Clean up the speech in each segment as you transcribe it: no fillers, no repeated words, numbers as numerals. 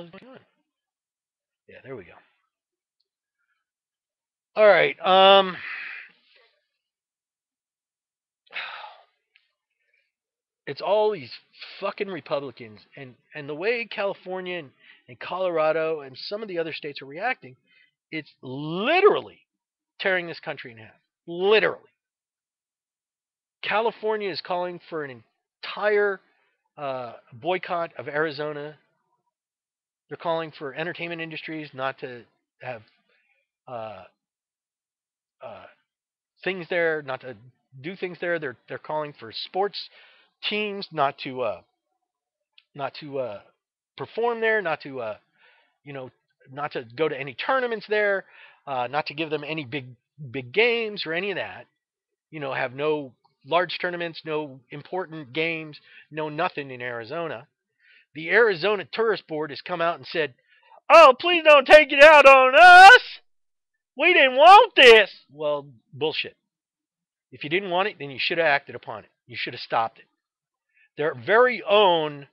hell is going on? Yeah, there we go. All right. It's all these fucking Republicans, and the way California and Colorado and some of the other states are reacting, it's literally tearing this country in half. Literally. California is calling for an entire boycott of Arizona. They're calling for entertainment industries not to have uh, uh, things there, not to do things there. They're calling for sports teams not to perform there, you know not to go to any tournaments there, not to give them any big games or any of that. Have no large tournaments, no important games, no nothing in Arizona. The Arizona Tourist Board has come out and said, "Oh, please don't take it out on us. We didn't want this." Well, bullshit. If you didn't want it, then you should have acted upon it. You should have stopped it. Their very own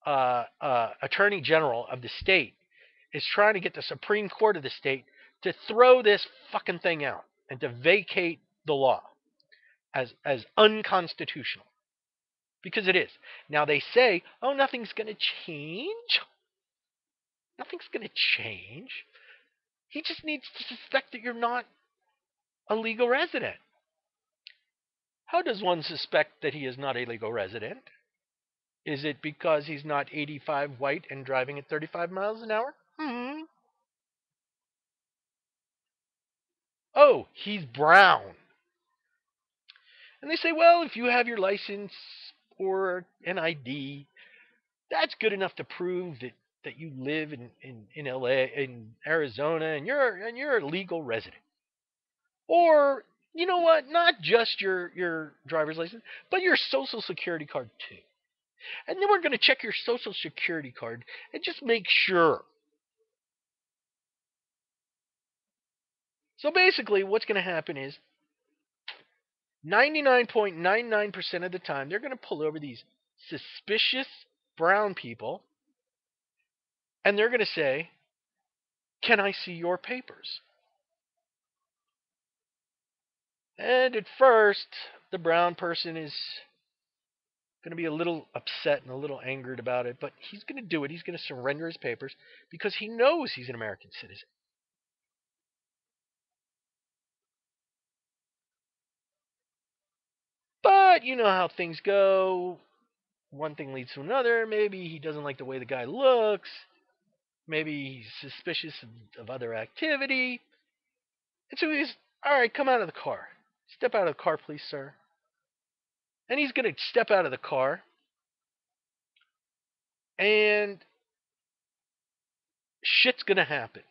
attorney general of the state is trying to get the Supreme Court of the state to throw this fucking thing out and to vacate the law as unconstitutional, because it is. Now they say, "Oh, nothing's going to change. Nothing's going to change. He just needs to suspect that you're not a legal resident." How does one suspect that he is not a legal resident? Is it because he's not 85 white and driving at 35 miles an hour? Oh, he's brown. And they say, well, if you have your license or an ID, that's good enough to prove that you live in LA, in Arizona, and you're a legal resident. Or you know what? Not just your driver's license, but your social security card too. And then we're going to check your social security card and just make sure. So basically, what's going to happen is 99.99% of the time, they're going to pull over these suspicious brown people and they're going to say, "Can I see your papers?" And at first, the brown person is going to be a little upset and a little angered about it, but he's going to do it. He's going to surrender his papers because he knows he's an American citizen. But you know how things go. One thing leads to another. Maybe he doesn't like the way the guy looks. Maybe he's suspicious of other activity. And so he's, "All right, come out of the car. Step out of the car, please, sir." And he's going to step out of the car. And shit's going to happen.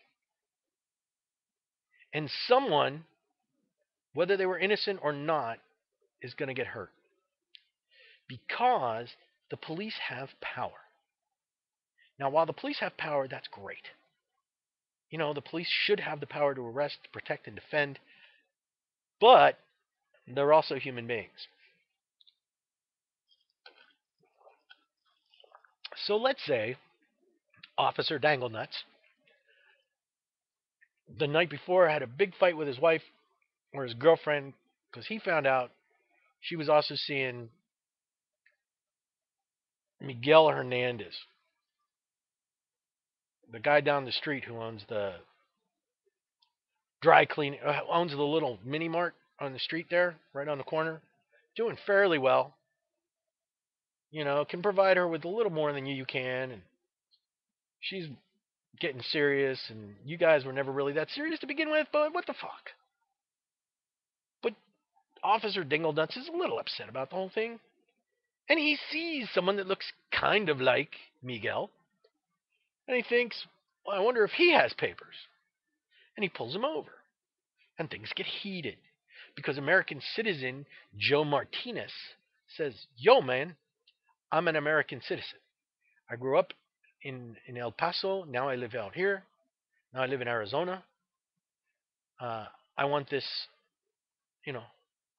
And someone, whether they were innocent or not, is going to get hurt. Because the police have power. Now, while the police have power, that's great. The police should have the power to arrest, protect, and defend. But they're also human beings. So let's say Officer Danglenuts, the night before, had a big fight with his wife or his girlfriend because he found out she was also seeing Miguel Hernandez, the guy down the street who owns the dry cleaning, owns the little mini mart on the street there, right on the corner, doing fairly well. Can provide her with a little more than you can, and she's getting serious, and you guys were never really that serious to begin with, but what the fuck? But Officer Dinglenuts is a little upset about the whole thing, and he sees someone that looks kind of like Miguel, and he thinks, well, I wonder if he has papers. And he pulls him over, and things get heated because American citizen Joe Martinez says, "Yo, man, I'm an American citizen. I grew up in El Paso. Now I live out here. Now I live in Arizona. Uh, I want this, you know,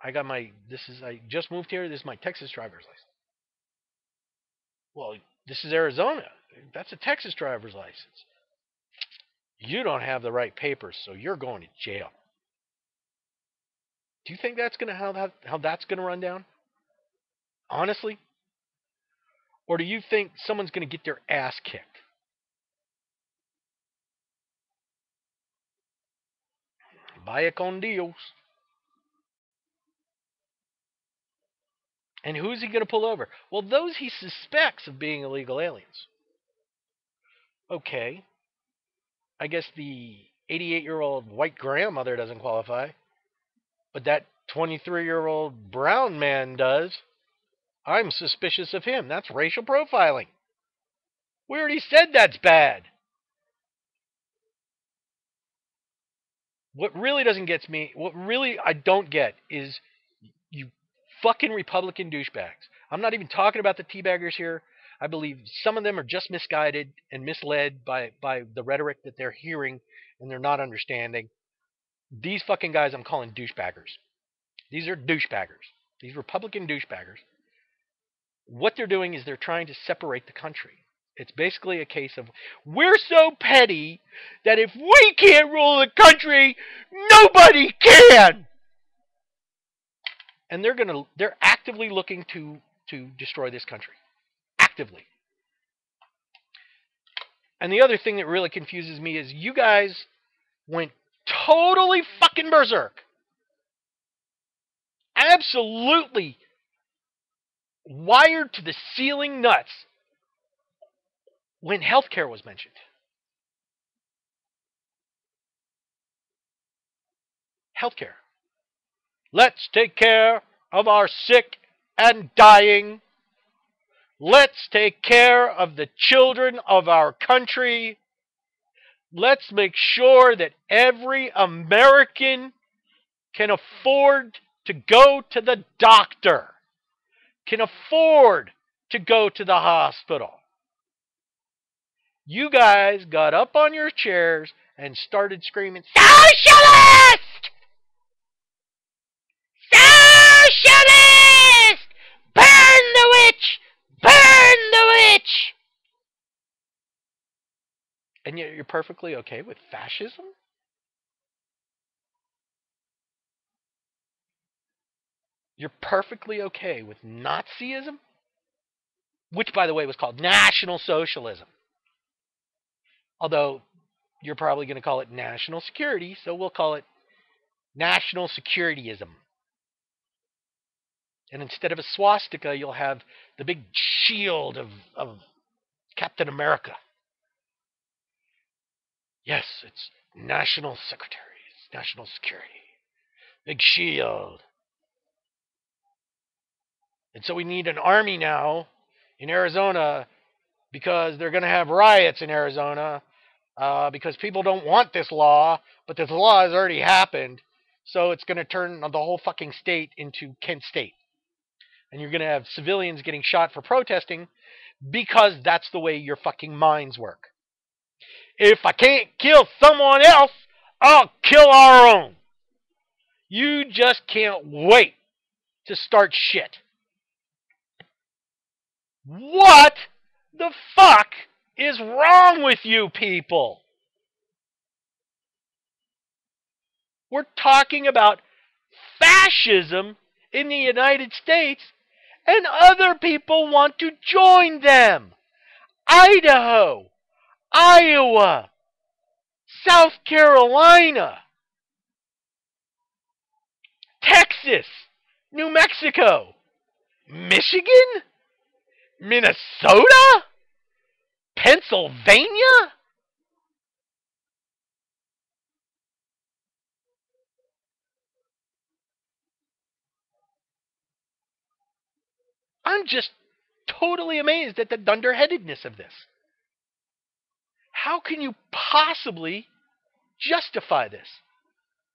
I just moved here. This is my Texas driver's license." Well, this is Arizona. That's a Texas driver's license. You don't have the right papers, so you're going to jail. Do you think that's gonna how that's gonna run down? Honestly, or do you think someone's gonna get their ass kicked? Vaya con Dios. And who's he gonna pull over? Well, those he suspects of being illegal aliens. Okay, I guess the 88-year-old white grandmother doesn't qualify, but that 23-year-old brown man does. I'm suspicious of him. That's racial profiling. We already said that's bad. What really doesn't get me, what really I don't get is you fucking Republican douchebags. I'm not even talking about the teabaggers here. I believe some of them are just misguided and misled by the rhetoric that they're hearing and they're not understanding. These fucking guys I'm calling douchebaggers. These are douchebaggers. These Republican douchebaggers. What they're doing is they're trying to separate the country. It's basically a case of we're so petty that if we can't rule the country, nobody can. And they're actively looking to destroy this country. Actively. And the other thing that really confuses me is you guys went totally fucking berserk. Absolutely wired to the ceiling nuts when healthcare was mentioned. Healthcare. Let's take care of our sick and dying. Let's take care of the children of our country. Let's make sure that every American can afford to go to the doctor, can afford to go to the hospital. You guys got up on your chairs and started screaming, Socialist! Socialist! Burn the witch! Burn the witch! And yet you're perfectly okay with fascism? You're perfectly okay with Nazism? Which, by the way, was called National Socialism. Although you're probably going to call it national security, so we'll call it National Securityism. And instead of a swastika, you'll have the big shield of Captain America. Yes, it's National Secretary. It's National Security. Big shield. And so we need an army now in Arizona because they're going to have riots in Arizona because people don't want this law, but this law has already happened. So it's going to turn the whole fucking state into Kent State. And you're going to have civilians getting shot for protesting because that's the way your fucking minds work. If I can't kill someone else, I'll kill our own. You just can't wait to start shit. What the fuck is wrong with you people? We're talking about fascism in the United States, and other people want to join them. Idaho, Iowa, South Carolina, Texas, New Mexico, Michigan, Minnesota, Pennsylvania. I'm just totally amazed at the dunderheadedness of this. How can you possibly justify this?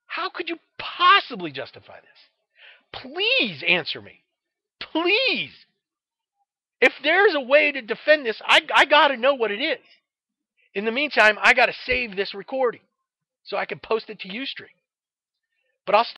How could you possibly justify this? Please answer me. Please. If there's a way to defend this, I got to know what it is. In the meantime, I got to save this recording so I can post it to Ustream. But I'll